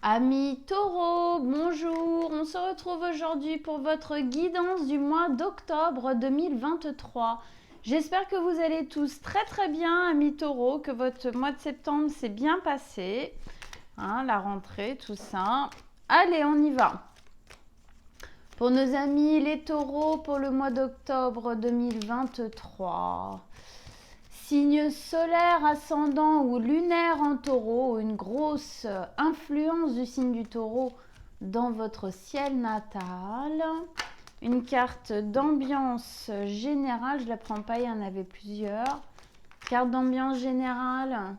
Amis taureaux, bonjour, on se retrouve aujourd'hui pour votre guidance du mois d'octobre 2023. J'espère que vous allez tous très bien, amis taureaux, que votre mois de septembre s'est bien passé, la rentrée, tout ça. Allez, on y va. Pour nos amis les taureaux, pour le mois d'octobre 2023, signe solaire, ascendant ou lunaire en taureau, une grosse influence du signe du taureau dans votre ciel natal. Une carte d'ambiance générale, je ne la prends pas, il y en avait plusieurs. Carte d'ambiance générale.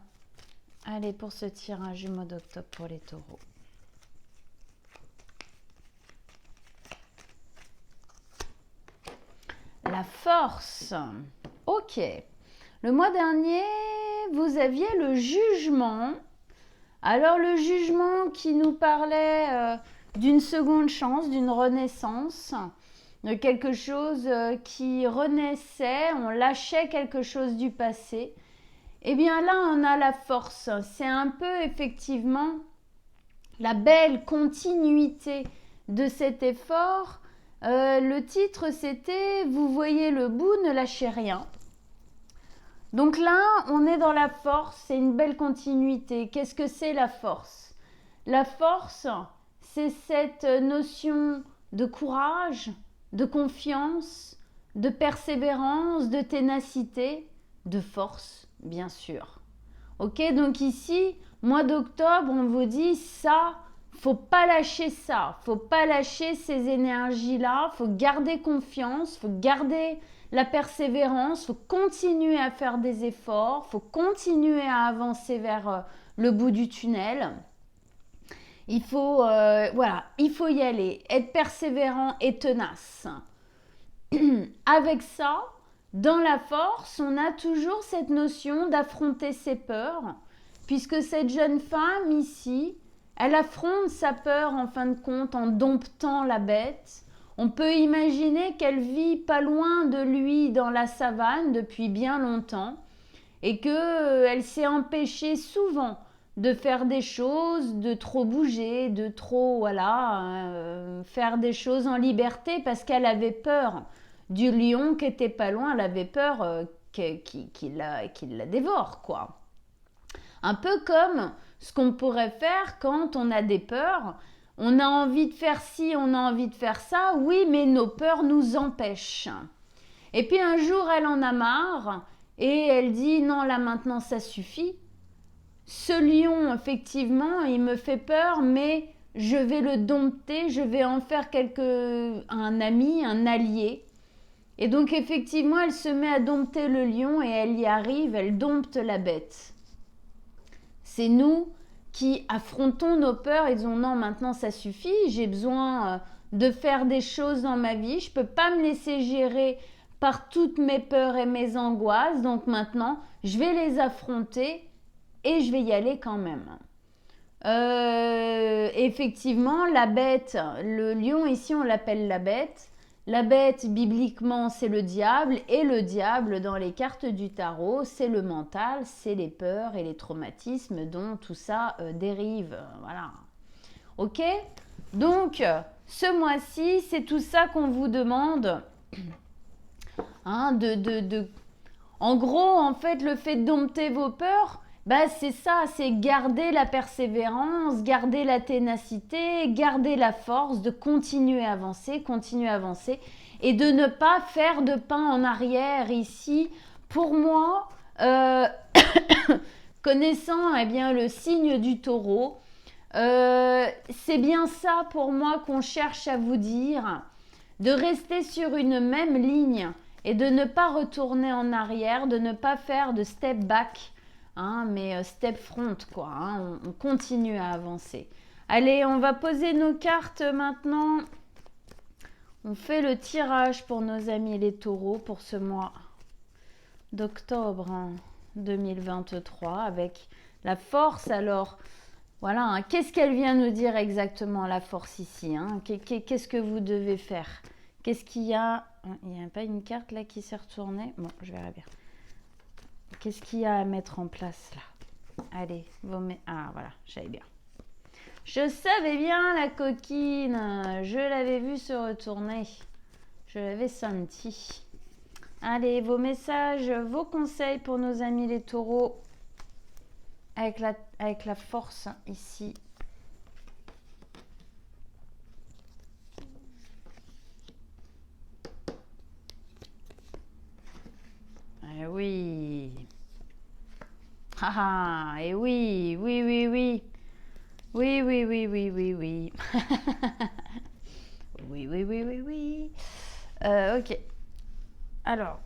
Allez, pour ce tirage du mois d'octobre pour les taureaux. La force. Ok. Le mois dernier, vous aviez le jugement. Alors le jugement qui nous parlait d'une seconde chance, d'une renaissance, de quelque chose qui renaissait, on lâchait quelque chose du passé. Eh bien là, on a la force. C'est un peu effectivement la belle continuité de cet effort. Le titre, c'était « Vous voyez le bout, ne lâchez rien ». Donc là, on est dans la force, c'est une belle continuité. Qu'est-ce que c'est la force? La force, c'est cette notion de courage, de confiance, de persévérance, de ténacité, de force, bien sûr. Ok, donc ici, mois d'octobre, on vous dit ça, faut pas lâcher ça, faut pas lâcher ces énergies-là, faut garder confiance, faut garder la persévérance, faut continuer à faire des efforts, faut continuer à avancer vers le bout du tunnel. Il faut, il faut y aller, être persévérant et tenace. Avec ça, dans la force, on a toujours cette notion d'affronter ses peurs, puisque cette jeune femme ici, elle affronte sa peur en fin de compte en domptant la bête. On peut imaginer qu'elle vit pas loin de lui dans la savane depuis bien longtemps et qu'elle s'est empêchée souvent de faire des choses, de trop bouger, de trop faire des choses en liberté parce qu'elle avait peur du lion qui était pas loin, elle avait peur qu'il la dévore, quoi. Un peu comme ce qu'on pourrait faire quand on a des peurs. On a envie de faire ci, on a envie de faire ça, oui, mais nos peurs nous empêchent. Et puis un jour, elle en a marre et elle dit non, là maintenant ça suffit. Ce lion, effectivement, il me fait peur, mais je vais le dompter, je vais en faire un ami, un allié. Et donc effectivement, elle se met à dompter le lion et elle y arrive, elle dompte la bête. C'est nous qui affrontons nos peurs et disons non, maintenant ça suffit, j'ai besoin de faire des choses dans ma vie, je ne peux pas me laisser gérer par toutes mes peurs et mes angoisses, donc maintenant je vais les affronter et je vais y aller quand même. Effectivement, la bête, le lion ici on l'appelle la bête. La bête, bibliquement, c'est le diable, et le diable, dans les cartes du tarot, c'est le mental, c'est les peurs et les traumatismes dont tout ça dérive. Voilà. Ok? Donc, ce mois-ci, c'est tout ça qu'on vous demande. En gros, en fait, le fait de dompter vos peurs, c'est ça, c'est garder la persévérance, garder la ténacité, garder la force de continuer à avancer et de ne pas faire de pas en arrière ici. Pour moi, connaissant le signe du taureau, c'est bien ça pour moi qu'on cherche à vous dire, de rester sur une même ligne et de ne pas retourner en arrière, de ne pas faire de step back, mais step front, quoi. On continue à avancer. Allez, on va poser nos cartes maintenant. On fait le tirage pour nos amis les taureaux pour ce mois d'octobre 2023 avec la force. Alors, voilà, qu'est-ce qu'elle vient nous dire exactement, la force ici, qu'est-ce que vous devez faire? Qu'est-ce qu'il y a? Il n'y a pas une carte là qui s'est retournée? Bon, je verrai bien. Qu'est-ce qu'il y a à mettre en place là? Allez, ah voilà, j'allais bien. Je savais bien la coquine. Je l'avais vue se retourner. Je l'avais senti. Allez, vos messages, vos conseils pour nos amis les taureaux. Avec la force ici. Eh oui. Ah, et oui, oui, oui, oui. Oui, oui, oui, oui, oui, oui. Oui, oui, oui, oui, oui. Ok. Alors.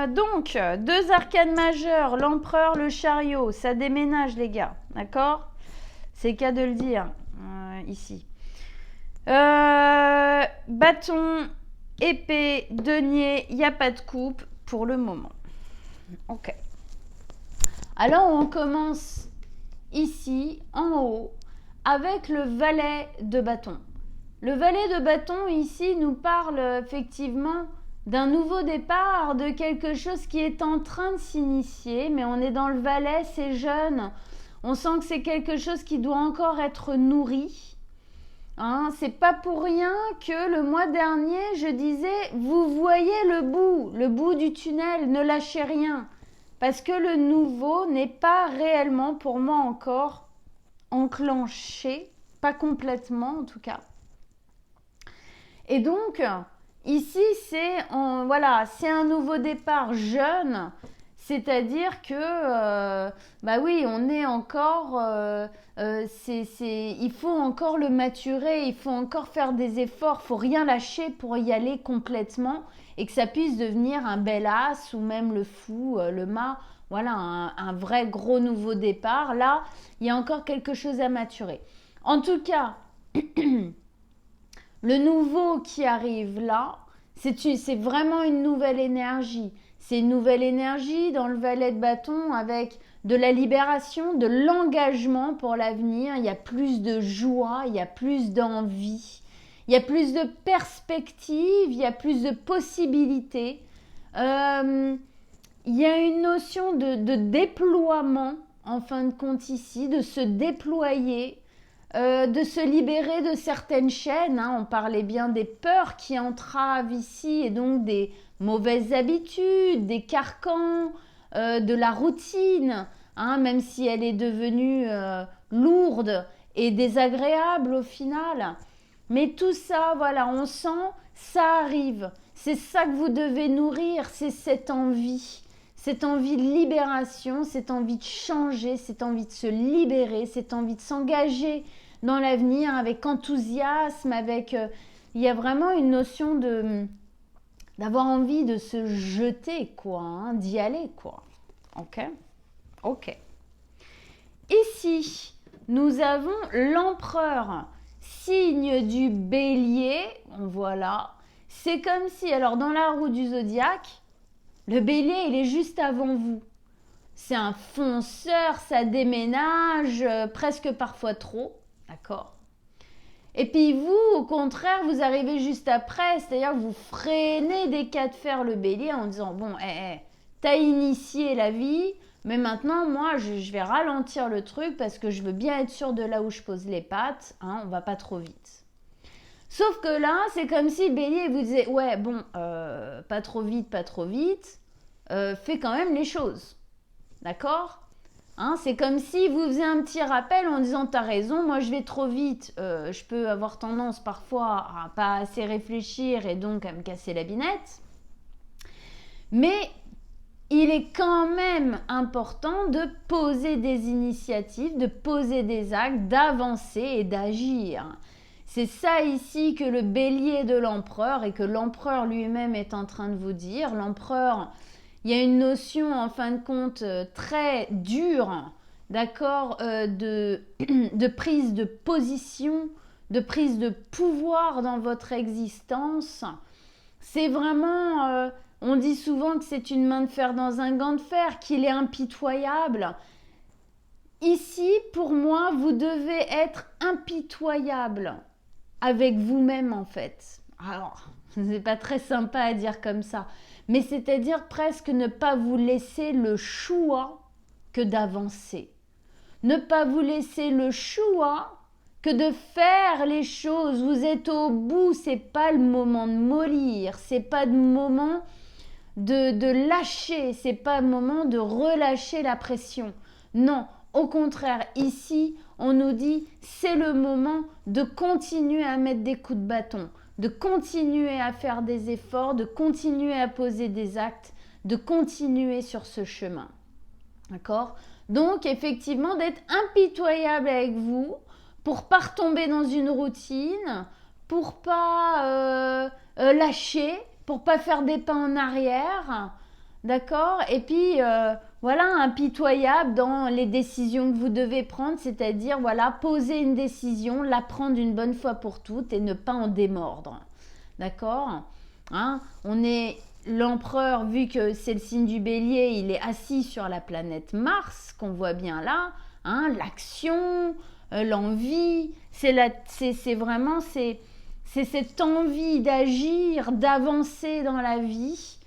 Donc, deux arcanes majeures, l'empereur, le chariot, ça déménage les gars, d'accord? C'est le cas de le dire, ici. Bâton, épée, denier, il n'y a pas de coupe pour le moment. Ok. Alors, on commence ici, en haut, avec le valet de bâton. Le valet de bâton, ici, nous parle effectivement d'un nouveau départ, de quelque chose qui est en train de s'initier, mais on est dans le valet, c'est jeune. On sent que c'est quelque chose qui doit encore être nourri. Hein, c'est pas pour rien que le mois dernier, je disais, vous voyez le bout du tunnel, ne lâchez rien. Parce que le nouveau n'est pas réellement, pour moi encore, enclenché, pas complètement en tout cas. Et donc, ici, c'est un nouveau départ jeune, c'est-à-dire que, bah oui, on est encore, il faut encore le maturer, il faut encore faire des efforts, il faut rien lâcher pour y aller complètement et que ça puisse devenir un bel as ou même le fou, le mât, voilà, un vrai gros nouveau départ. Là, il y a encore quelque chose à maturer. En tout cas, le nouveau qui arrive là, c'est vraiment une nouvelle énergie. C'est une nouvelle énergie dans le valet de bâton avec de la libération, de l'engagement pour l'avenir. Il y a plus de joie, il y a plus d'envie, il y a plus de perspectives, il y a plus de possibilités. Il y a une notion de déploiement, en fin de compte ici, de se déployer, de se libérer de certaines chaînes. Hein. On parlait bien des peurs qui entravent ici et donc des mauvaises habitudes, des carcans, de la routine, hein, même si elle est devenue lourde et désagréable au final. Mais tout ça, voilà, on sent, ça arrive. C'est ça que vous devez nourrir, c'est cette envie de libération, cette envie de changer, cette envie de se libérer, cette envie de s'engager dans l'avenir avec enthousiasme, il y a vraiment une notion d'avoir envie de se jeter, quoi, hein, d'y aller, quoi. Ok. Ici, nous avons l'empereur, signe du bélier, voilà. C'est comme si, alors dans la roue du zodiaque, le bélier, il est juste avant vous. C'est un fonceur, ça déménage, presque parfois trop, d'accord? Et puis vous, au contraire, vous arrivez juste après, c'est-à-dire que vous freinez des cas de fer le bélier en disant, bon, t'as initié la vie, mais maintenant, moi, je vais ralentir le truc parce que je veux bien être sûre de là où je pose les pattes, hein, on va pas trop vite. Sauf que là, c'est comme si le bélier vous disait, ouais, bon, pas trop vite, fais quand même les choses. D'accord, hein, c'est comme si vous faisiez un petit rappel en disant t'as raison, moi je vais trop vite, je peux avoir tendance parfois à pas assez réfléchir et donc à me casser la binette. Mais il est quand même important de poser des initiatives, de poser des actes, d'avancer et d'agir. C'est ça ici que le bélier de l'empereur et que l'empereur lui-même est en train de vous dire. L'empereur, il y a une notion en fin de compte très dure, d'accord, de prise de position, de prise de pouvoir dans votre existence. C'est vraiment, on dit souvent que c'est une main de fer dans un gant de fer, qu'il est impitoyable. Ici, pour moi, vous devez être impitoyable avec vous-même en fait. Alors, c'est pas très sympa à dire comme ça, mais c'est-à-dire presque ne pas vous laisser le choix que d'avancer. Ne pas vous laisser le choix que de faire les choses. Vous êtes au bout, c'est pas le moment de mollir, c'est pas le moment de lâcher, c'est pas le moment de relâcher la pression. Non, au contraire, ici, on nous dit c'est le moment de continuer à mettre des coups de bâton, de continuer à faire des efforts, de continuer à poser des actes, de continuer sur ce chemin. D'accord ? Donc, effectivement, d'être impitoyable avec vous pour pas retomber dans une routine, pour pas lâcher, pour pas faire des pas en arrière, d'accord ? Et puis, voilà, impitoyable dans les décisions que vous devez prendre, c'est-à-dire, voilà, poser une décision, la prendre une bonne fois pour toutes et ne pas en démordre, d'accord ? Hein ? On est l'empereur, vu que c'est le signe du bélier, il est assis sur la planète Mars, qu'on voit bien là, hein, l'action, l'envie, c'est vraiment cette envie d'agir, d'avancer dans la vie,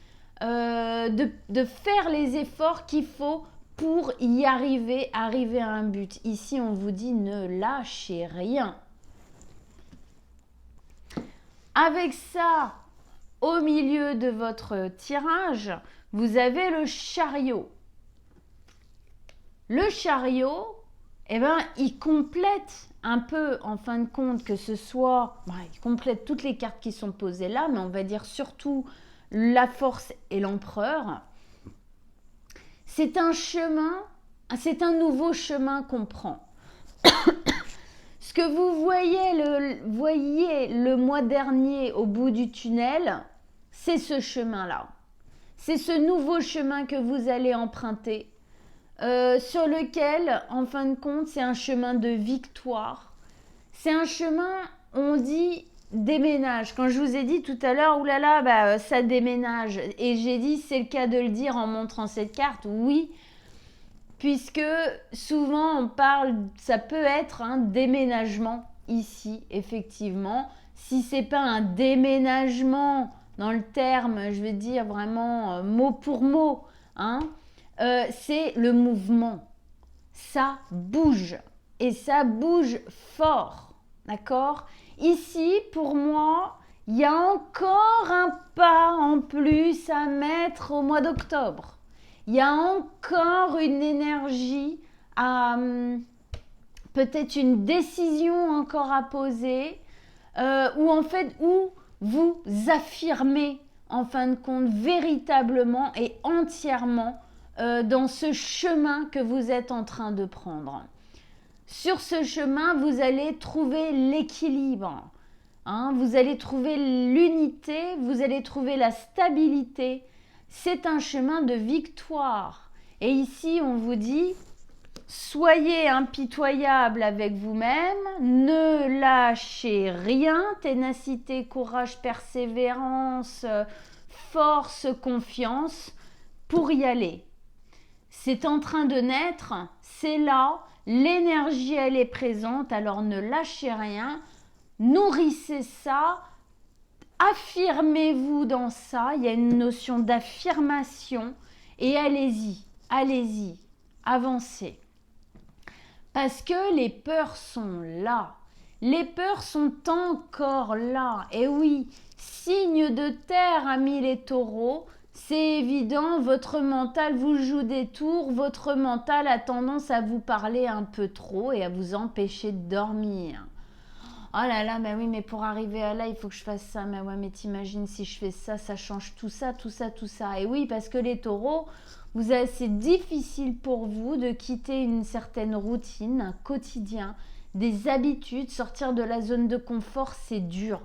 de faire les efforts qu'il faut pour y arriver à un but. Ici, on vous dit ne lâchez rien. Avec ça, au milieu de votre tirage, vous avez le chariot. Le chariot, eh ben, il complète un peu, en fin de compte, que ce soit... il complète toutes les cartes qui sont posées là, mais on va dire surtout la force et l'empereur. C'est un chemin, c'est un nouveau chemin qu'on prend. Ce que vous voyez le mois dernier au bout du tunnel, c'est ce chemin-là. C'est ce nouveau chemin que vous allez emprunter, sur lequel, en fin de compte, c'est un chemin de victoire. C'est un chemin, on dit, déménage. Quand je vous ai dit tout à l'heure, oulala, ça déménage. Et j'ai dit, c'est le cas de le dire en montrant cette carte, oui. Puisque souvent on parle, ça peut être un déménagement ici, effectivement. Si c'est pas un déménagement dans le terme, je vais dire vraiment mot pour mot, hein, c'est le mouvement. Ça bouge et ça bouge fort, d'accord ? Ici, pour moi, il y a encore un pas en plus à mettre au mois d'octobre. Il y a encore une énergie, peut-être une décision encore à poser, où vous affirmez en fin de compte véritablement et entièrement dans ce chemin que vous êtes en train de prendre. Sur ce chemin, vous allez trouver l'équilibre, hein, vous allez trouver l'unité, vous allez trouver la stabilité. C'est un chemin de victoire. Et ici, on vous dit, soyez impitoyable avec vous-même, ne lâchez rien, ténacité, courage, persévérance, force, confiance, pour y aller. C'est en train de naître, c'est là, l'énergie, elle est présente, alors ne lâchez rien, nourrissez ça, affirmez-vous dans ça, il y a une notion d'affirmation et allez-y, avancez. Parce que les peurs sont là, les peurs sont encore là. Et oui, signe de terre, amis les taureaux, c'est évident, votre mental vous joue des tours, votre mental a tendance à vous parler un peu trop et à vous empêcher de dormir. Oh là là, mais oui, mais pour arriver à là, il faut que je fasse ça. Mais ouais, mais t'imagines si je fais ça, ça change tout ça. Et oui, parce que les taureaux, c'est difficile pour vous de quitter une certaine routine, un quotidien, des habitudes. Sortir de la zone de confort, c'est dur.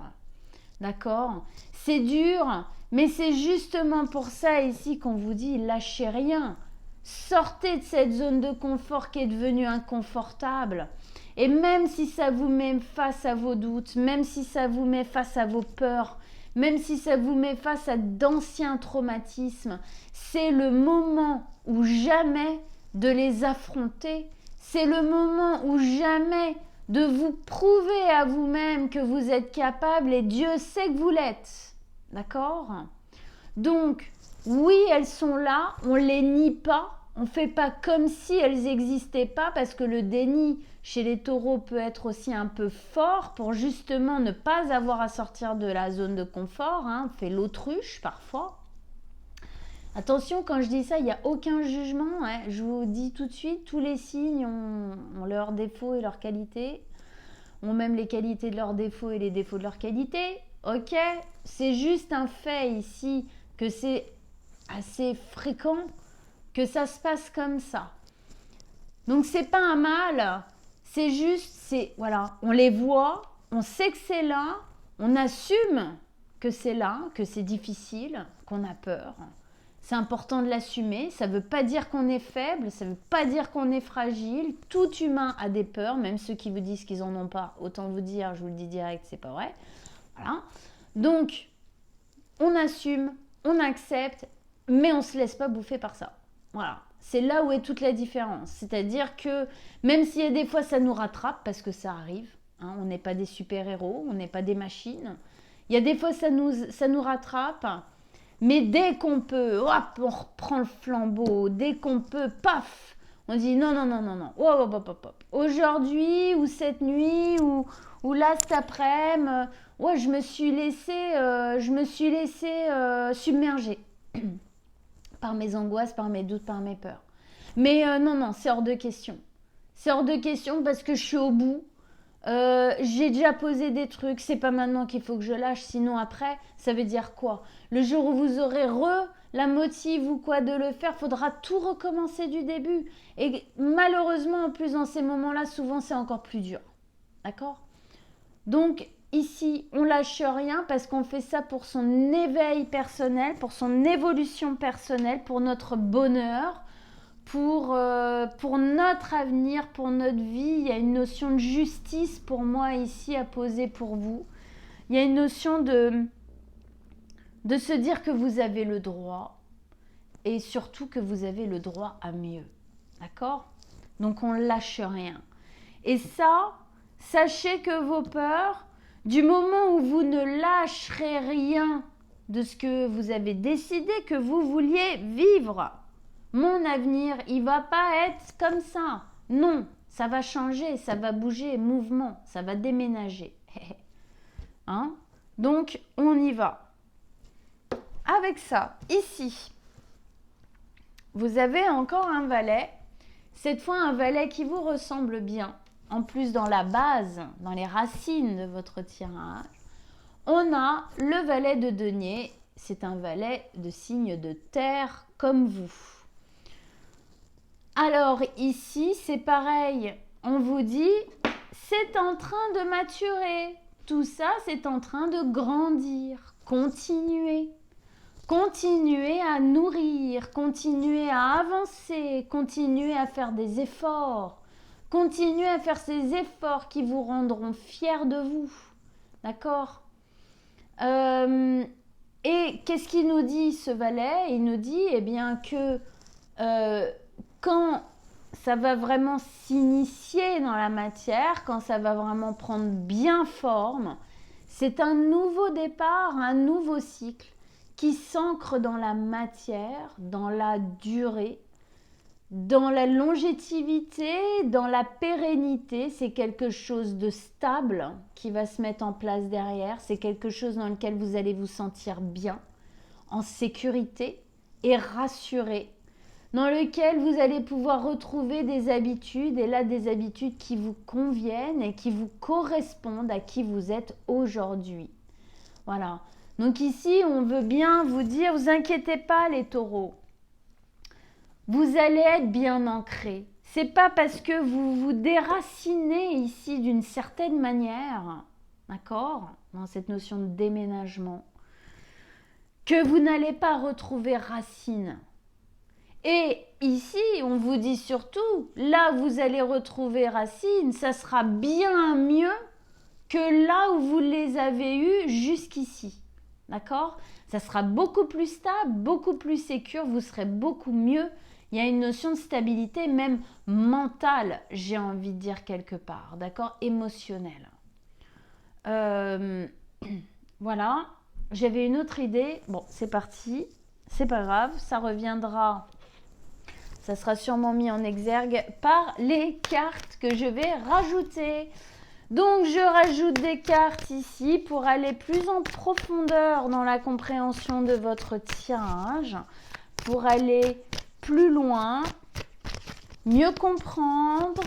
D'accord ? C'est dur, mais c'est justement pour ça ici qu'on vous dit lâchez rien. Sortez de cette zone de confort qui est devenue inconfortable. Et même si ça vous met face à vos doutes, même si ça vous met face à vos peurs, même si ça vous met face à d'anciens traumatismes, c'est le moment ou jamais de les affronter. C'est le moment ou jamais de vous prouver à vous-même que vous êtes capable et Dieu sait que vous l'êtes. D'accord ? Donc, oui, elles sont là, on ne les nie pas, On ne fait pas comme si elles n'existaient pas, parce que le déni chez les taureaux peut être aussi un peu fort pour justement ne pas avoir à sortir de la zone de confort. On fait l'autruche parfois. Attention, quand je dis ça, il n'y a aucun jugement. Je vous dis tout de suite, tous les signes ont leurs défauts et leurs qualités, ont même les qualités de leurs défauts et les défauts de leurs qualités. Ok, c'est juste un fait ici que c'est assez fréquent que ça se passe comme ça. Donc c'est pas un mal, c'est juste, voilà, on les voit, on sait que c'est là, on assume que c'est là, que c'est difficile, qu'on a peur. C'est important de l'assumer, ça veut pas dire qu'on est faible, ça veut pas dire qu'on est fragile. Tout humain a des peurs, même ceux qui vous disent qu'ils en ont pas, autant vous dire, je vous le dis direct, c'est pas vrai. Voilà. Donc, on assume, on accepte, mais on se laisse pas bouffer par ça. Voilà, c'est là où est toute la différence. C'est-à-dire que même s'il y a des fois ça nous rattrape, parce que ça arrive, on n'est pas des super-héros, on n'est pas des machines. Il y a des fois ça nous rattrape, mais dès qu'on peut, hop, on reprend le flambeau. Dès qu'on peut, paf, on dit non, non, non, non, non, hop, hop, hop, hop. Aujourd'hui ou cette nuit ou là cet après-midi, ouais, je me suis laissée submerger par mes angoisses, par mes doutes, par mes peurs. Mais non, non, c'est hors de question. C'est hors de question parce que je suis au bout. J'ai déjà posé des trucs, c'est pas maintenant qu'il faut que je lâche, sinon après, ça veut dire quoi? Le jour où vous aurez la motive ou quoi de le faire, faudra tout recommencer du début. Et malheureusement, en plus, dans ces moments-là, souvent, c'est encore plus dur. D'accord? Donc, ici, on lâche rien parce qu'on fait ça pour son éveil personnel, pour son évolution personnelle, pour notre bonheur, pour notre avenir, pour notre vie. Il y a une notion de justice pour moi ici à poser pour vous. Il y a une notion de se dire que vous avez le droit et surtout que vous avez le droit à mieux. D'accord? Donc on ne lâche rien. Et ça, sachez que vos peurs, du moment où vous ne lâcherez rien de ce que vous avez décidé que vous vouliez vivre, mon avenir, il va pas être comme ça. Non, ça va changer, ça va bouger, mouvement, ça va déménager. Donc, on y va. Avec ça, ici, vous avez encore un valet. Cette fois, un valet qui vous ressemble bien. En plus, dans la base, dans les racines de votre tirage, on a le valet de denier. C'est un valet de signe de terre comme vous. Alors ici, c'est pareil. On vous dit, c'est en train de maturer. Tout ça, c'est en train de grandir. Continuez. Continuez à nourrir, continuez à avancer, continuez à faire des efforts. Continuez à faire ces efforts qui vous rendront fiers de vous. D'accord? Et qu'est-ce qu'il nous dit ce valet? Il nous dit bien que quand ça va vraiment s'initier dans la matière, quand ça va vraiment prendre bien forme, c'est un nouveau départ, un nouveau cycle qui s'ancre dans la matière, dans la durée, dans la longévité, dans la pérennité. C'est quelque chose de stable qui va se mettre en place derrière. C'est quelque chose dans lequel vous allez vous sentir bien, en sécurité et rassuré, dans lequel vous allez pouvoir retrouver des habitudes, et là des habitudes qui vous conviennent et qui vous correspondent à qui vous êtes aujourd'hui. Voilà. Donc ici, on veut bien vous dire, vous inquiétez pas les taureaux. Vous allez être bien ancrés. C'est pas parce que vous vous déracinez ici d'une certaine manière, d'accord, dans cette notion de déménagement, que vous n'allez pas retrouver racine. Et ici, on vous dit surtout, là où vous allez retrouver racine, ça sera bien mieux que là où vous les avez eus jusqu'ici. D'accord? Ça sera beaucoup plus stable, beaucoup plus sécure, vous serez beaucoup mieux. Il y a une notion de stabilité même mentale, j'ai envie de dire quelque part, d'accord? Émotionnelle. Voilà. J'avais une autre idée. Bon, c'est parti. C'est pas grave, ça reviendra Ça sera sûrement mis en exergue par les cartes que je vais rajouter. Donc, je rajoute des cartes ici pour aller plus en profondeur dans la compréhension de votre tirage, pour aller plus loin, mieux comprendre.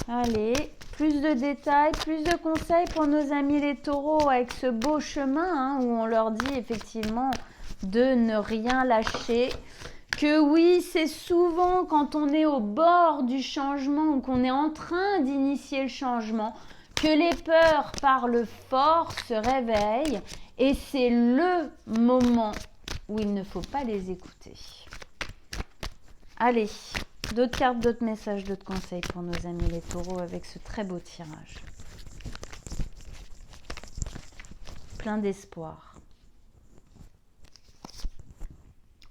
Allez, plus de détails, plus de conseils pour nos amis les taureaux avec ce beau chemin où on leur dit effectivement de ne rien lâcher. Que oui, c'est souvent quand on est au bord du changement ou qu'on est en train d'initier le changement que les peurs parlent fort, se réveillent et c'est le moment où il ne faut pas les écouter. Allez, d'autres cartes, d'autres messages, d'autres conseils pour nos amis les taureaux avec ce très beau tirage. Plein d'espoir.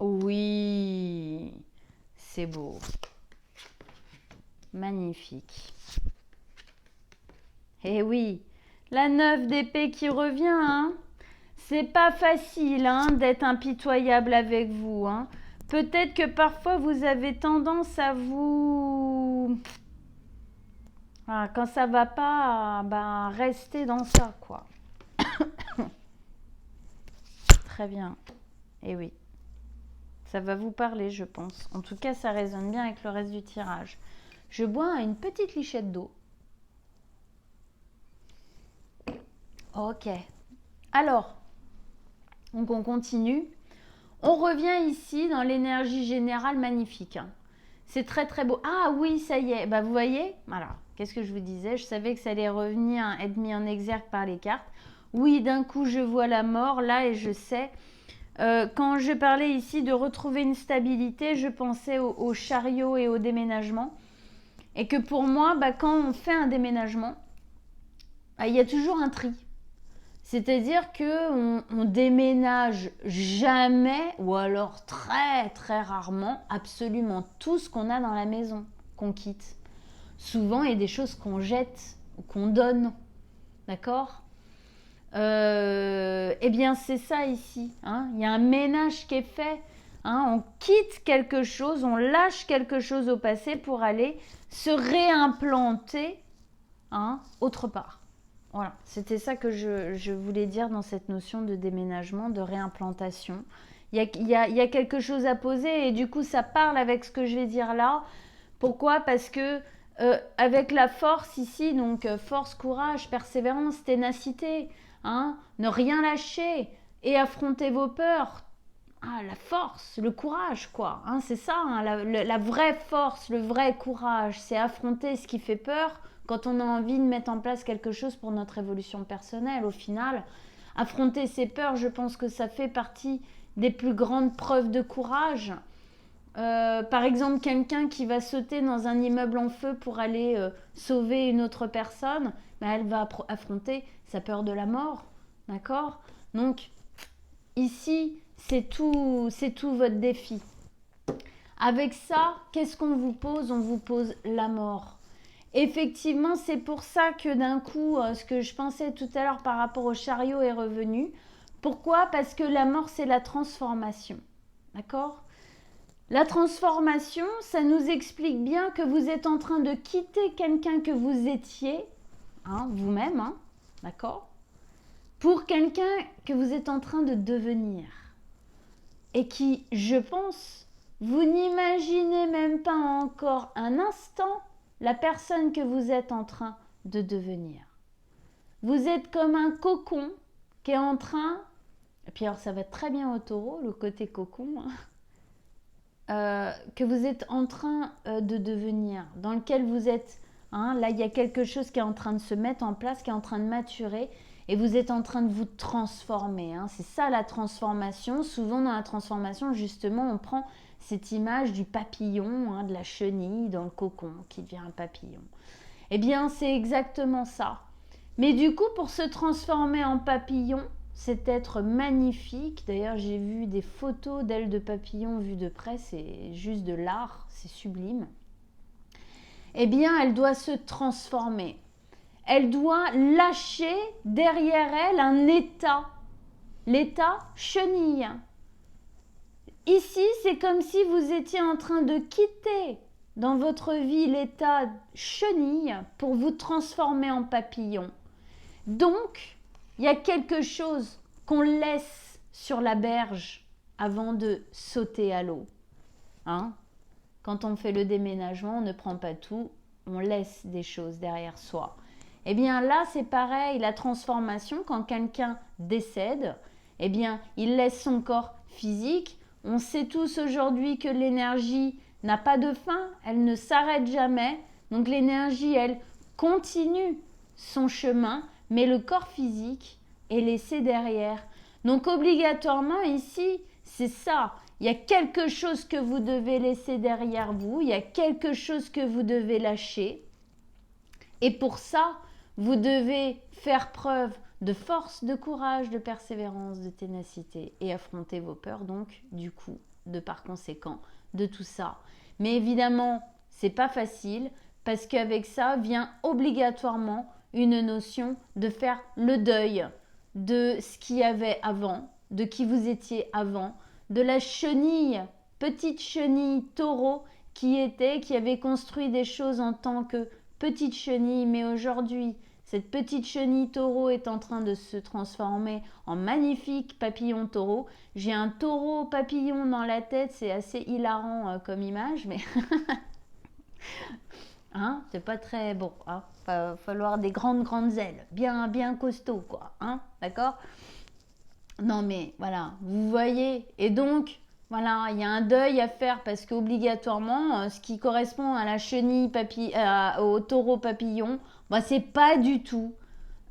Oui, c'est beau. Magnifique. Eh oui, la 9 d'épée qui revient, hein. C'est pas facile d'être impitoyable avec vous. Peut-être que parfois vous avez tendance à vous... quand ça va pas, rester dans ça, quoi. Très bien. Eh oui. Ça va vous parler, je pense. En tout cas, ça résonne bien avec le reste du tirage. Je bois une petite lichette d'eau. Ok. Alors, donc on continue. On revient ici dans l'énergie générale magnifique. C'est très très beau. Ah oui, ça y est. Vous voyez, voilà. Qu'est-ce que je vous disais? Je savais que ça allait revenir, être mis en exergue par les cartes. Oui, d'un coup, je vois la mort là et je sais... quand je parlais ici de retrouver une stabilité, je pensais au chariot et au déménagement. Et que pour moi, quand on fait un déménagement, il y a toujours un tri. C'est-à-dire qu'on ne déménage jamais, ou alors très très rarement, absolument tout ce qu'on a dans la maison, qu'on quitte. Souvent, il y a des choses qu'on jette ou qu'on donne. D'accord ? Eh bien c'est ça ici, il y a un ménage qui est fait, on quitte quelque chose, on lâche quelque chose au passé pour aller se réimplanter autre part. Voilà, c'était ça que je voulais dire dans cette notion de déménagement, de réimplantation. Il y a quelque chose à poser et du coup ça parle avec ce que je vais dire là. Pourquoi? Parce que avec la force ici, donc force, courage, persévérance, ténacité, ne rien lâcher et affronter vos peurs. La force, le courage, quoi. C'est ça, la vraie force, le vrai courage, c'est affronter ce qui fait peur quand on a envie de mettre en place quelque chose pour notre évolution personnelle. Au final, affronter ses peurs, je pense que ça fait partie des plus grandes preuves de courage. Par exemple, quelqu'un qui va sauter dans un immeuble en feu pour aller sauver une autre personne, elle va affronter sa peur de la mort, d'accord? Donc, ici, c'est tout votre défi. Avec ça, qu'est-ce qu'on vous pose? On vous pose la mort. Effectivement, c'est pour ça que d'un coup, ce que je pensais tout à l'heure par rapport au chariot est revenu. Pourquoi? Parce que la mort, c'est la transformation, d'accord? La transformation, ça nous explique bien que vous êtes en train de quitter quelqu'un que vous étiez, vous-même, d'accord, pour quelqu'un que vous êtes en train de devenir. Et qui, je pense, vous n'imaginez même pas encore un instant la personne que vous êtes en train de devenir. Vous êtes comme un cocon qui est en train, et puis alors ça va très bien au taureau, le côté cocon, que vous êtes en train de devenir, dans lequel vous êtes, là il y a quelque chose qui est en train de se mettre en place, qui est en train de maturer, et vous êtes en train de vous transformer. C'est ça la transformation. Souvent dans la transformation, justement, on prend cette image du papillon, de la chenille dans le cocon qui devient un papillon. Eh bien, c'est exactement ça. Mais du coup, pour se transformer en papillon, c'est être magnifique. D'ailleurs, j'ai vu des photos d'ailes de papillon vues de près. C'est juste de l'art, c'est sublime. Eh bien, elle doit se transformer. Elle doit lâcher derrière elle un état. L'état chenille. Ici, c'est comme si vous étiez en train de quitter dans votre vie l'état chenille pour vous transformer en papillon. Donc, il y a quelque chose qu'on laisse sur la berge avant de sauter à l'eau. Hein? Quand on fait le déménagement, on ne prend pas tout, on laisse des choses derrière soi. Eh bien là, c'est pareil, la transformation, quand quelqu'un décède, eh bien, il laisse son corps physique. On sait tous aujourd'hui que l'énergie n'a pas de fin, elle ne s'arrête jamais. Donc l'énergie, elle continue son chemin, mais le corps physique est laissé derrière. Donc obligatoirement ici, c'est ça. Il y a quelque chose que vous devez laisser derrière vous, il y a quelque chose que vous devez lâcher. Et pour ça, vous devez faire preuve de force, de courage, de persévérance, de ténacité et affronter vos peurs, donc du coup, de par conséquent, de tout ça. Mais évidemment, c'est pas facile parce qu'avec ça vient obligatoirement une notion de faire le deuil de ce qu'il y avait avant, de qui vous étiez avant, de la chenille, petite chenille taureau qui avait construit des choses en tant que petite chenille, mais aujourd'hui, cette petite chenille taureau est en train de se transformer en magnifique papillon taureau. J'ai un taureau papillon dans la tête, c'est assez hilarant comme image, mais hein, c'est pas très bon. Hein, va falloir des grandes ailes, bien costaud, quoi. Hein, d'accord? Non, mais voilà, vous voyez. Et donc, voilà, il y a un deuil à faire parce qu'obligatoirement, ce qui correspond à la chenille au taureau papillon, bah, c'est pas du tout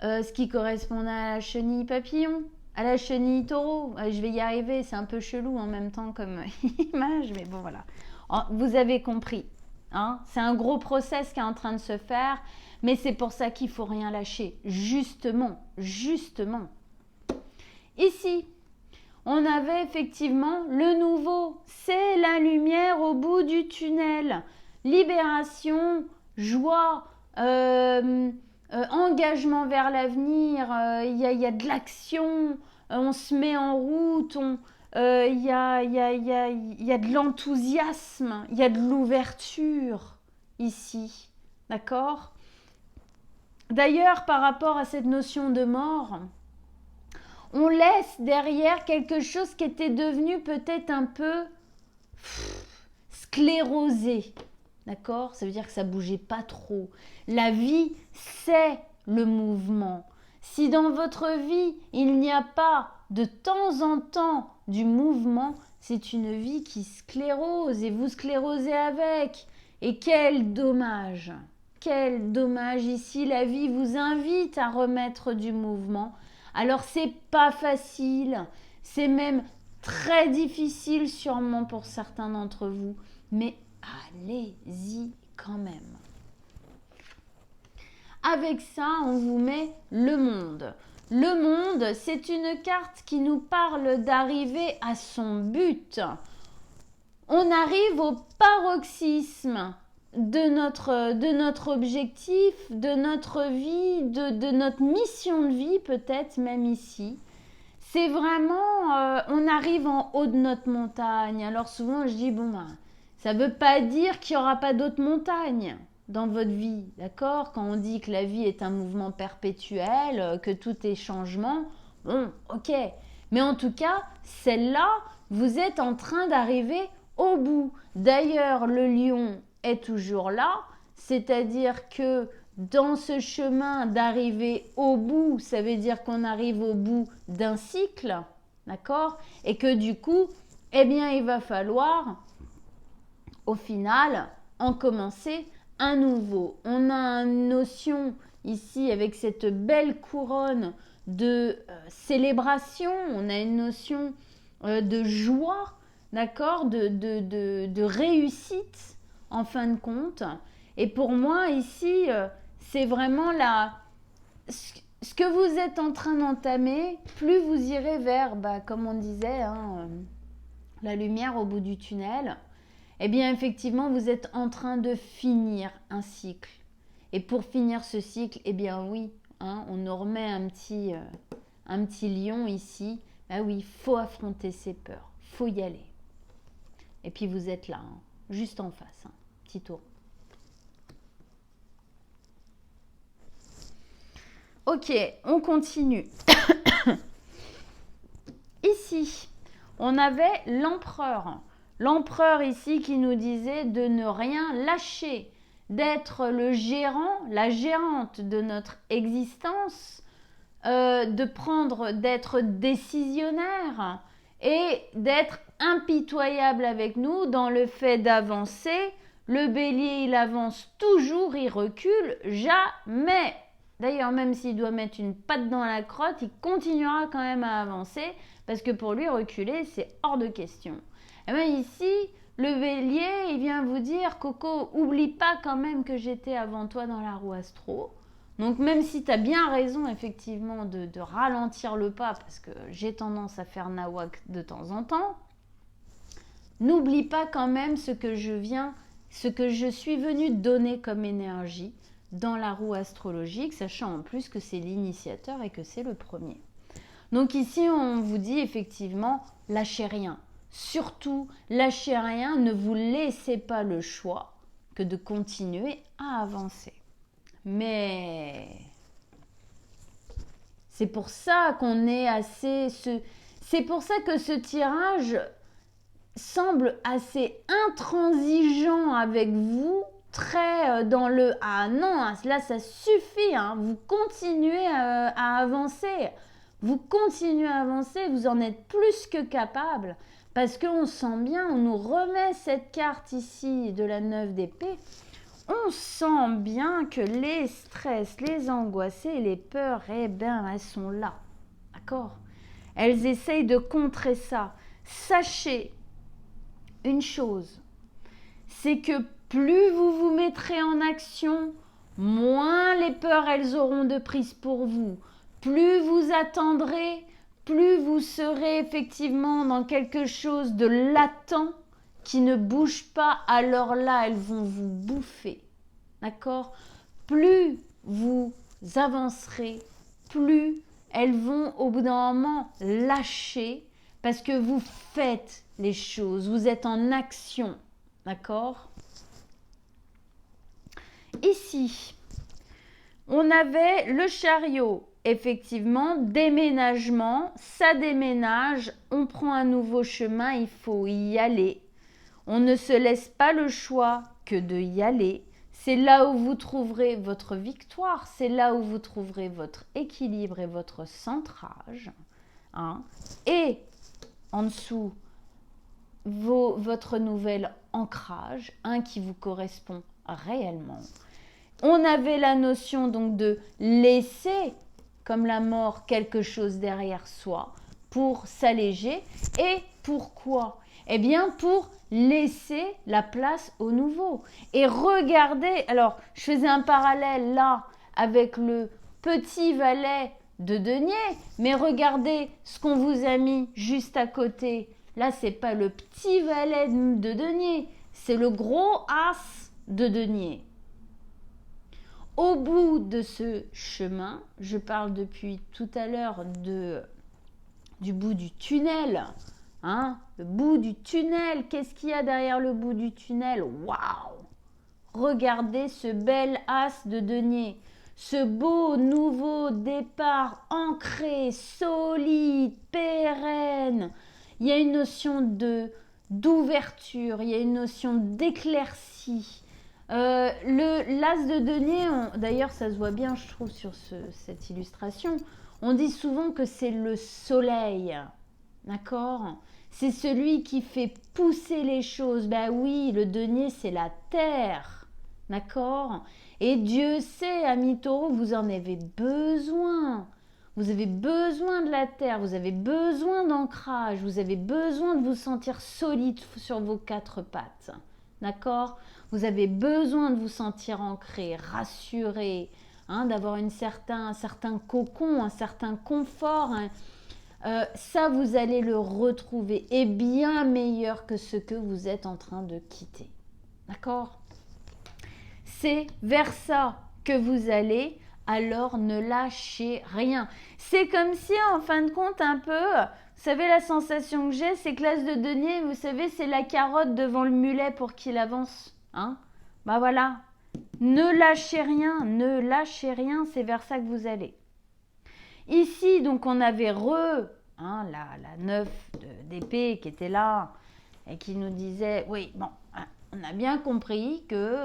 ce qui correspond à la chenille papillon, à la chenille taureau. Je vais y arriver, c'est un peu chelou en même temps comme image, mais bon, voilà. Vous avez compris. Hein, c'est un gros process qui est en train de se faire, mais c'est pour ça qu'il faut rien lâcher. Justement. Ici, on avait effectivement le nouveau, c'est la lumière au bout du tunnel. Libération, joie, engagement vers l'avenir, il y a de l'action, on se met en route, il y a de l'enthousiasme, il y a de l'ouverture ici, d'accord? D'ailleurs, par rapport à cette notion de mort, on laisse derrière quelque chose qui était devenu peut-être un peu sclérosé. D'accord? Ça veut dire que ça bougeait pas trop. La vie, c'est le mouvement. Si dans votre vie, il n'y a pas de temps en temps du mouvement, c'est une vie qui sclérose et vous sclérosez avec. Et quel dommage! Quel dommage ici, la vie vous invite à remettre du mouvement. Alors c'est pas facile, c'est même très difficile sûrement pour certains d'entre vous, mais allez-y quand même. Avec ça, on vous met le monde. Le monde, c'est une carte qui nous parle d'arriver à son but. On arrive au paroxysme de notre objectif, de notre vie, de notre mission de vie peut-être même ici. C'est vraiment, on arrive en haut de notre montagne. Alors souvent je dis, bon ben, ça ne veut pas dire qu'il n'y aura pas d'autres montagnes dans votre vie, d'accord? Quand on dit que la vie est un mouvement perpétuel, que tout est changement, bon, ok. Mais en tout cas, celle-là, vous êtes en train d'arriver au bout. D'ailleurs, le lion est toujours là, c'est-à-dire que dans ce chemin d'arriver au bout, ça veut dire qu'on arrive au bout d'un cycle, d'accord? Et que du coup, eh bien, il va falloir, au final, en commencer un nouveau. On a une notion ici avec cette belle couronne de célébration, on a une notion de joie, d'accord, de réussite en fin de compte. Et pour moi ici, c'est vraiment ce que vous êtes en train d'entamer, plus vous irez vers, comme on disait, hein, la lumière au bout du tunnel, eh bien effectivement vous êtes en train de finir un cycle. Et pour finir ce cycle, eh bien oui, hein, on nous remet un petit lion ici. Ben oui, il faut affronter ses peurs, faut y aller. Et puis vous êtes là, hein, juste en face, hein, petit tour. Ok, on continue. Ici, on avait l'empereur. L'empereur ici qui nous disait de ne rien lâcher, d'être le gérant, la gérante de notre existence, d'être décisionnaire et d'être impitoyable avec nous dans le fait d'avancer. Le bélier, il avance toujours, il recule jamais. D'ailleurs, même s'il doit mettre une patte dans la crotte, il continuera quand même à avancer parce que pour lui, reculer, c'est hors de question. Et bien ici, le bélier, il vient vous dire, Coco, oublie pas quand même que j'étais avant toi dans la roue astro. Donc même si tu as bien raison effectivement de ralentir le pas, parce que j'ai tendance à faire nawak de temps en temps, n'oublie pas quand même ce que je suis venue donner comme énergie dans la roue astrologique, sachant en plus que c'est l'initiateur et que c'est le premier. Donc ici, on vous dit effectivement, lâchez rien. Surtout, lâchez rien, ne vous laissez pas le choix que de continuer à avancer. Mais c'est pour ça qu'on est assez... C'est pour ça que ce tirage semble assez intransigeant avec vous, très dans le « ah non, là ça suffit, hein, vous continuez à avancer, vous continuez à avancer, vous en êtes plus que capable ». Parce qu'on sent bien, on nous remet cette carte ici de la 9 d'épée, on sent bien que les stress, les angoisses et les peurs, eh bien, elles sont là, d'accord? Elles essayent de contrer ça. Sachez une chose, c'est que plus vous vous mettrez en action, moins les peurs, elles auront de prise pour vous. Plus vous attendrez, plus vous serez effectivement dans quelque chose de latent qui ne bouge pas, alors là, elles vont vous bouffer. D'accord? Plus vous avancerez, plus elles vont au bout d'un moment lâcher parce que vous faites les choses, vous êtes en action. D'accord? Ici, on avait le chariot. Effectivement, déménagement, ça déménage, on prend un nouveau chemin, il faut y aller. On ne se laisse pas le choix que de y aller. C'est là où vous trouverez votre victoire, c'est là où vous trouverez votre équilibre et votre centrage. Hein. Et en dessous, votre nouvel ancrage, un qui vous correspond réellement. On avait la notion donc de laisser, comme la mort, quelque chose derrière soi pour s'alléger. Et pourquoi? Eh bien, pour laisser la place au nouveau. Et regardez, alors, je faisais un parallèle là avec le petit valet de denier, mais regardez ce qu'on vous a mis juste à côté. Là, c'est pas le petit valet de denier, c'est le gros as de denier. Au bout de ce chemin, je parle depuis tout à l'heure du bout du tunnel. Hein, le bout du tunnel, qu'est-ce qu'il y a derrière le bout du tunnel? Waouh! Regardez ce bel as de denier, ce beau nouveau départ ancré, solide, pérenne. Il y a une notion d'ouverture, il y a une notion d'éclaircie. L'as de denier, d'ailleurs ça se voit bien je trouve sur cette illustration, on dit souvent que c'est le soleil, d'accord? C'est celui qui fait pousser les choses. Ben oui, le denier c'est la terre, d'accord? Et Dieu sait, amis taureaux, vous en avez besoin. Vous avez besoin de la terre, vous avez besoin d'ancrage, vous avez besoin de vous sentir solide sur vos quatre pattes, d'accord? Vous avez besoin de vous sentir ancré, rassuré, hein, d'avoir un certain cocon, un certain confort. Ça, vous allez le retrouver et bien meilleur que ce que vous êtes en train de quitter. D'accord? C'est vers ça que vous allez, alors ne lâchez rien. C'est comme si, en fin de compte, un peu, Vous savez, la sensation que j'ai, c'est que l'as de denier, vous savez, c'est la carotte devant le mulet pour qu'il avance. Hein? Bah voilà. Ne lâchez rien, c'est vers ça que vous allez. Ici, donc, on avait la 9 d'épée qui était là et qui nous disait, oui, bon, hein, on a bien compris que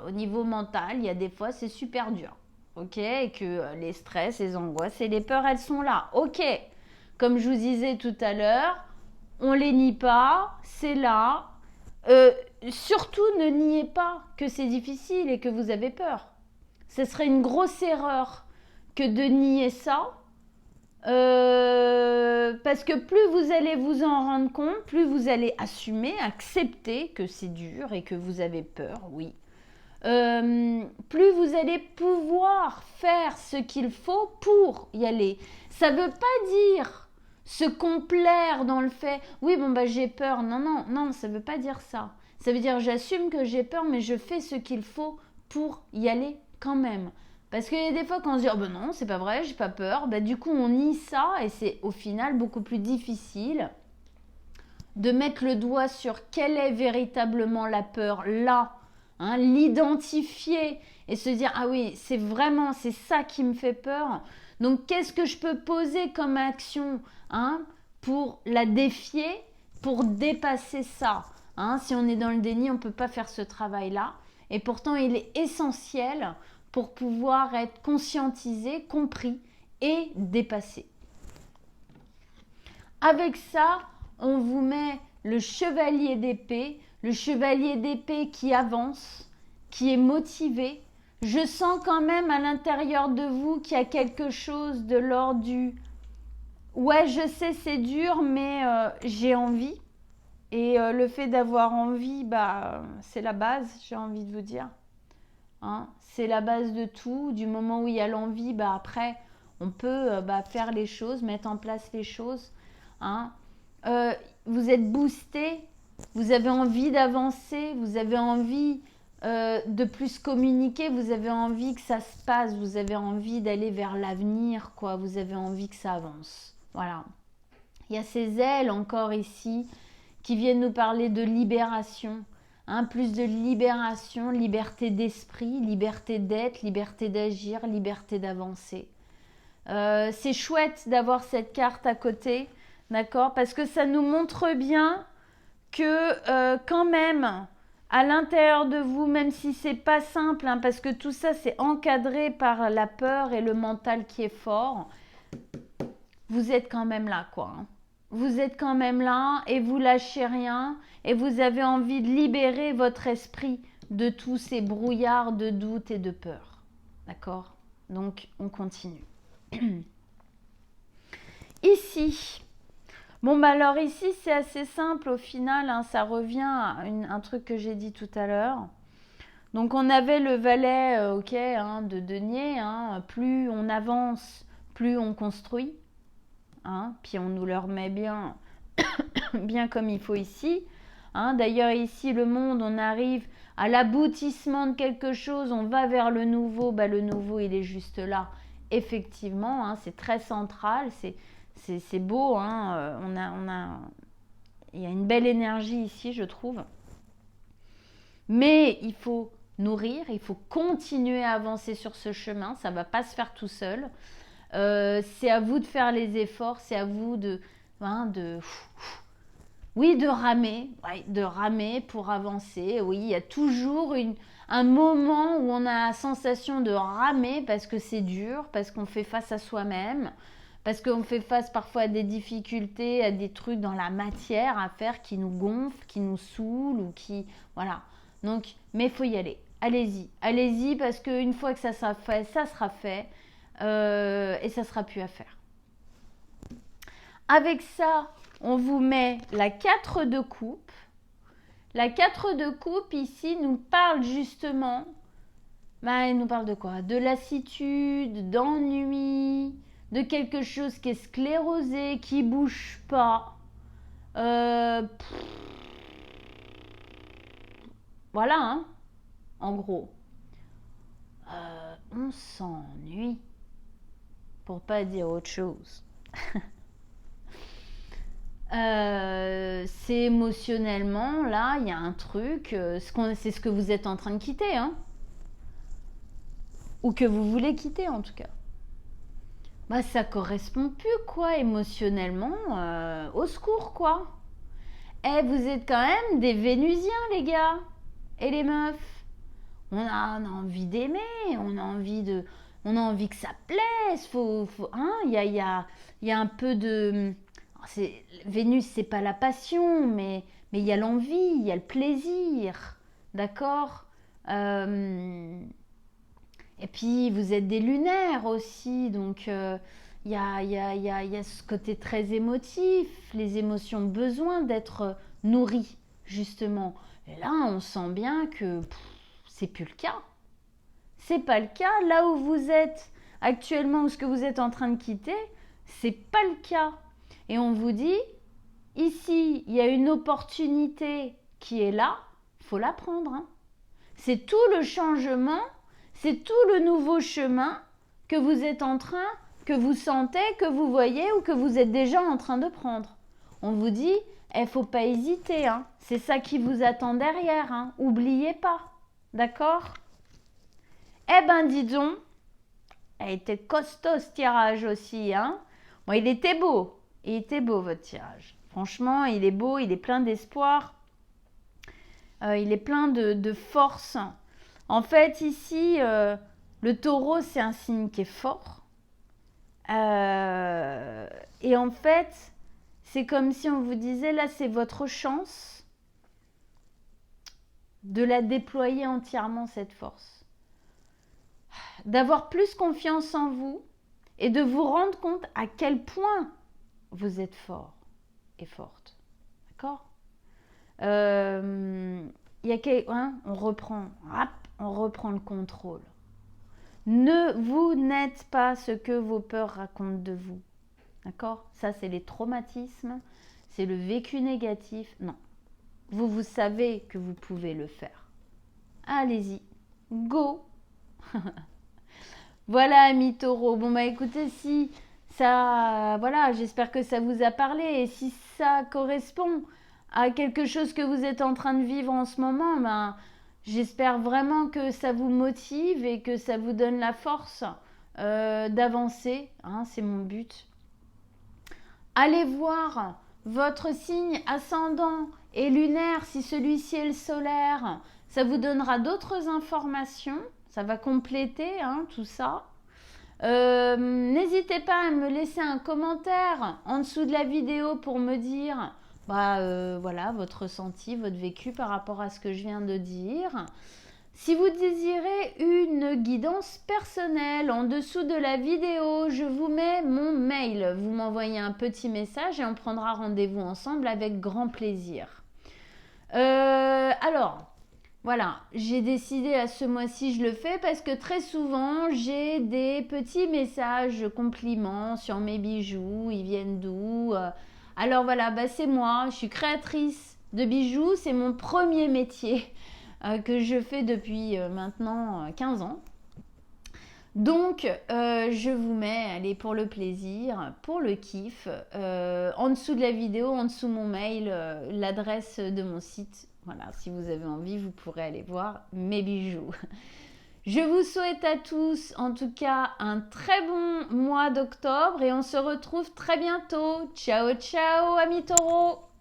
au niveau mental, il y a des fois, c'est super dur. Ok, et que les stress, les angoisses et les peurs, elles sont là. Ok, comme je vous disais tout à l'heure, on les nie pas, c'est là. Surtout, ne niez pas que c'est difficile et que vous avez peur. Ce serait une grosse erreur que de nier ça. Parce que plus vous allez vous en rendre compte, plus vous allez assumer, accepter que c'est dur et que vous avez peur, oui. Plus vous allez pouvoir faire ce qu'il faut pour y aller. Ça ne veut pas dire se complaire dans le fait, oui, bon, bah j'ai peur. Non, ça ne veut pas dire ça. Ça veut dire j'assume que j'ai peur, mais je fais ce qu'il faut pour y aller quand même. Parce qu'il y a des fois quand on se dit, oh ben non, c'est pas vrai, j'ai pas peur, bah du coup on nie ça et c'est au final beaucoup plus difficile de mettre le doigt sur quelle est véritablement la peur là, hein, l'identifier et se dire, ah oui, c'est ça qui me fait peur. Donc qu'est-ce que je peux poser comme action, hein, pour la défier, pour dépasser ça, hein? Si on est dans le déni, on ne peut pas faire ce travail-là. Et pourtant, il est essentiel pour pouvoir être conscientisé, compris et dépassé. Avec ça, on vous met le chevalier d'épée qui avance, qui est motivé. Je sens quand même à l'intérieur de vous qu'il y a quelque chose de l'ordre du « ouais, je sais, c'est dur, mais j'ai envie ». Et le fait d'avoir envie, bah, c'est la base, j'ai envie de vous dire. Hein, c'est la base de tout. Du moment où il y a l'envie, bah, après, on peut faire les choses, mettre en place les choses. Hein. Vous êtes boosté, vous avez envie d'avancer, vous avez envie de plus communiquer, vous avez envie que ça se passe, vous avez envie d'aller vers l'avenir, quoi. Vous avez envie que ça avance. Voilà. Il y a ces ailes encore ici qui viennent nous parler de libération. Hein, plus de libération, liberté d'esprit, liberté d'être, liberté d'agir, liberté d'avancer. C'est chouette d'avoir cette carte à côté, d'accord? Parce que ça nous montre bien que quand même, à l'intérieur de vous, même si c'est pas simple, hein, parce que tout ça c'est encadré par la peur et le mental qui est fort, vous êtes quand même là, quoi. Hein. Vous êtes quand même là et vous lâchez rien et vous avez envie de libérer votre esprit de tous ces brouillards de doute et de peur. D'accord? Donc, on continue. Ici, bon, bah alors ici, c'est assez simple au final, hein, ça revient à un truc que j'ai dit tout à l'heure. Donc, on avait le valet, hein, de denier, hein, plus on avance, plus on construit. Hein, puis on nous le remet bien, bien comme il faut ici. Hein, d'ailleurs, ici, le monde, on arrive à l'aboutissement de quelque chose, on va vers le nouveau. Bah, le nouveau, il est juste là. Effectivement, hein, c'est très central, c'est beau. Hein, il y a une belle énergie ici, je trouve. Mais il faut nourrir, il faut continuer à avancer sur ce chemin. Ça ne va pas se faire tout seul. C'est à vous de faire les efforts, c'est à vous de ramer pour avancer. Oui, il y a toujours un moment où on a la sensation de ramer parce que c'est dur, parce qu'on fait face à soi-même, parce qu'on fait face parfois à des difficultés, à des trucs dans la matière à faire qui nous gonflent, qui nous saoulent ou qui... Voilà. Donc, mais il faut y aller. Allez-y parce qu'une fois que ça sera fait, ça sera fait. Et ça sera plus à faire. Avec ça, on vous met la 4 de coupe. La 4 de coupe ici nous parle justement, elle nous parle de quoi? De lassitude, d'ennui, de quelque chose qui est sclérosé, qui bouge pas. Voilà, hein, en gros. On s'ennuie. Pour pas dire autre chose. c'est émotionnellement, là, il y a un truc, c'est ce que vous êtes en train de quitter, hein. Ou que vous voulez quitter, en tout cas. Bah, ça correspond plus, quoi, émotionnellement. Au secours, quoi. Eh, vous êtes quand même des Vénusiens, les gars. Et les meufs. On a envie d'aimer, on a envie que ça plaise. Hein, il y a un peu de... Vénus, c'est pas la passion, mais il y a l'envie, il y a le plaisir. D'accord. Et puis, vous êtes des lunaires aussi, donc il y a ce côté très émotif. Les émotions ont besoin d'être nourries, justement. Et là, on sent bien que c'est plus le cas. C'est pas le cas. Là où vous êtes actuellement, ou ce que vous êtes en train de quitter, c'est pas le cas. Et on vous dit, ici, il y a une opportunité qui est là, faut la prendre. Hein. C'est tout le changement, c'est tout le nouveau chemin que vous êtes en train, que vous sentez, que vous voyez ou que vous êtes déjà en train de prendre. On vous dit, il faut pas hésiter, hein. C'est ça qui vous attend derrière, hein. Oubliez pas, d'accord? Eh ben dis donc, elle était costaud ce tirage aussi, hein. Bon, il était beau votre tirage. Franchement, il est beau, il est plein d'espoir, il est plein de force. En fait, ici, le taureau, c'est un signe qui est fort. Et en fait, c'est comme si on vous disait, là, c'est votre chance de la déployer entièrement, cette force. D'avoir plus confiance en vous et de vous rendre compte à quel point vous êtes fort et forte. D'accord? On reprend le contrôle. Vous n'êtes pas ce que vos peurs racontent de vous. D'accord? Ça, c'est les traumatismes, c'est le vécu négatif. Non. Vous savez que vous pouvez le faire. Allez-y. Go. Voilà, amis taureaux. Bon, bah écoutez, si ça... Voilà, j'espère que ça vous a parlé. Et si ça correspond à quelque chose que vous êtes en train de vivre en ce moment, ben, j'espère vraiment que ça vous motive et que ça vous donne la force d'avancer. Hein, c'est mon but. Allez voir votre signe ascendant et lunaire, si celui-ci est le solaire. Ça vous donnera d'autres informations. Ça va compléter tout ça. N'hésitez pas à me laisser un commentaire en dessous de la vidéo pour me dire voilà, votre ressenti, votre vécu par rapport à ce que je viens de dire. Si vous désirez une guidance personnelle, en dessous de la vidéo, je vous mets mon mail. Vous m'envoyez un petit message et on prendra rendez-vous ensemble avec grand plaisir. Alors, voilà, j'ai décidé à ce mois-ci, je le fais parce que très souvent, j'ai des petits messages compliments sur mes bijoux. Ils viennent d'où? Alors voilà, c'est moi, je suis créatrice de bijoux, c'est mon premier métier que je fais depuis maintenant 15 ans. Donc, je vous mets, allez, pour le plaisir, pour le kiff, en dessous de la vidéo, en dessous de mon mail, l'adresse de mon site. Voilà, si vous avez envie, vous pourrez aller voir mes bijoux. Je vous souhaite à tous, en tout cas, un très bon mois d'octobre et on se retrouve très bientôt. Ciao, ciao, amis taureaux!